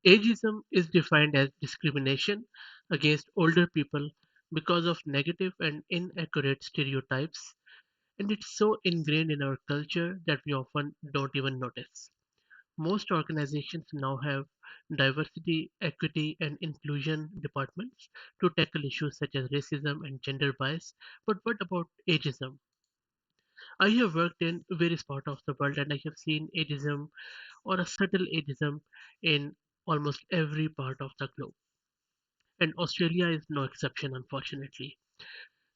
Ageism is defined as discrimination against older people because of negative and inaccurate stereotypes, and it's so ingrained in our culture that we often don't even notice. Most organizations now have diversity, equity, and inclusion departments to tackle issues such as racism and gender bias. But what about ageism? I have worked in various parts of the world and I have seen ageism or a subtle ageism in almost every part of the globe. And Australia is no exception, unfortunately.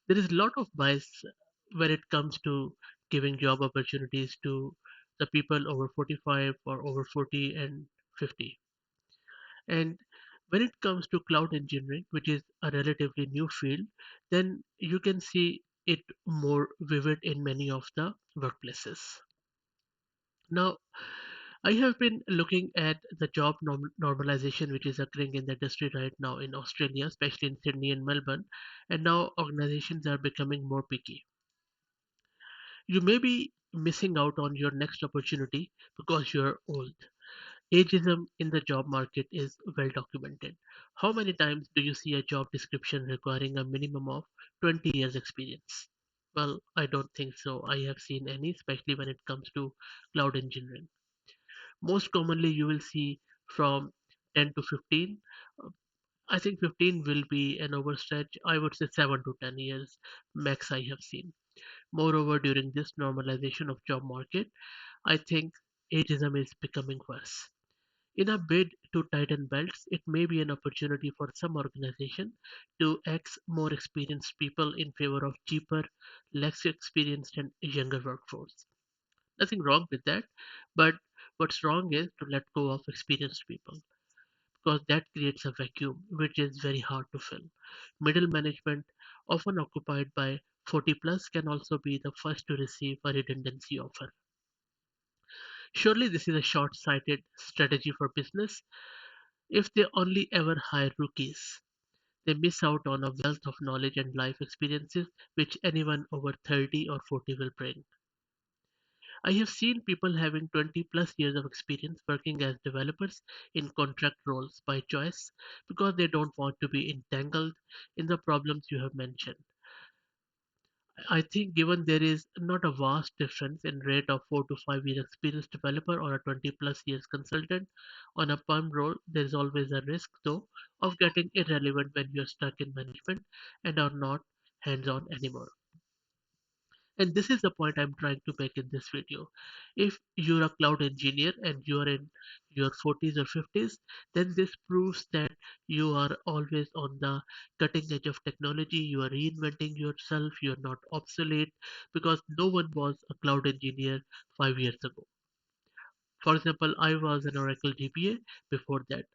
There is a lot of bias when it comes to giving job opportunities to the people over 45 or over 40 and 50. And when it comes to cloud engineering, which is a relatively new field, then you can see it more vivid in many of the workplaces. Now, I have been looking at the job normalization which is occurring in the industry right now in Australia, especially in Sydney and Melbourne, and now organizations are becoming more picky. You may be missing out on your next opportunity because you're old. Ageism in the job market is well documented. How many times do you see a job description requiring a minimum of 20 years experience? Well, I don't think so. I have seen any, especially when it comes to cloud engineering. Most commonly, you will see from 10 to 15. Uh, I think 15 will be an overstretch. I would say 7 to 10 years max I have seen. Moreover, during this normalization of job market, I think ageism is becoming worse. In a bid to tighten belts, it may be an opportunity for some organization to X more experienced people in favor of cheaper, less experienced and younger workforce. Nothing wrong with that, but what's wrong is to let go of experienced people because that creates a vacuum which is very hard to fill. Middle management, often occupied by 40 plus, can also be the first to receive a redundancy offer. Surely this is a short sighted strategy for business. If they only ever hire rookies, they miss out on a wealth of knowledge and life experiences which anyone over 30 or 40 will bring. I have seen people having 20 plus years of experience working as developers in contract roles by choice because they don't want to be entangled in the problems you have mentioned. I think given there is not a vast difference in rate of 4 to 5 year experienced developer or a 20 plus years consultant on a perm role, there is always a risk though of getting irrelevant when you're stuck in management and are not hands on anymore. And this is the point I'm trying to make in this video. If you're a cloud engineer and you're in your 40s or 50s, then this proves that you are always on the cutting edge of technology. You are reinventing yourself. You're not obsolete because no one was a cloud engineer 5 years ago. For example, I was an Oracle GPA before that.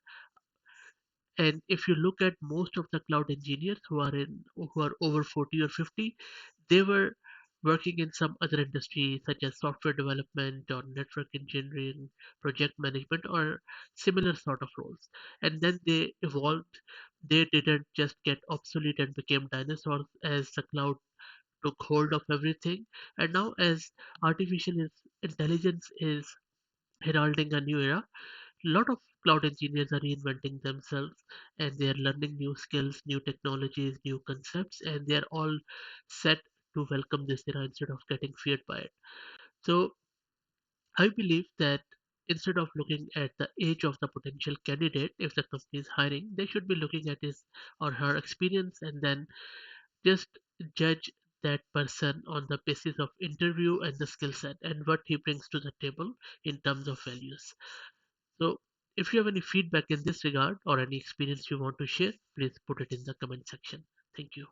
And if you look at most of the cloud engineers who are over 40 or 50, they were working in some other industry such as software development or network engineering, project management, or similar sort of roles. And then they evolved. They didn't just get obsolete and became dinosaurs as the cloud took hold of everything. And now, as intelligence is heralding a new era, a lot of cloud engineers are reinventing themselves and they are learning new skills, new technologies, new concepts, and they are all set to welcome this era instead of getting feared by it. So I believe that instead of looking at the age of the potential candidate, if the company is hiring, they should be looking at his or her experience and then just judge that person on the basis of interview and the skill set and what he brings to the table in terms of values. So, if you have any feedback in this regard or any experience you want to share, please put it in the comment section. Thank you.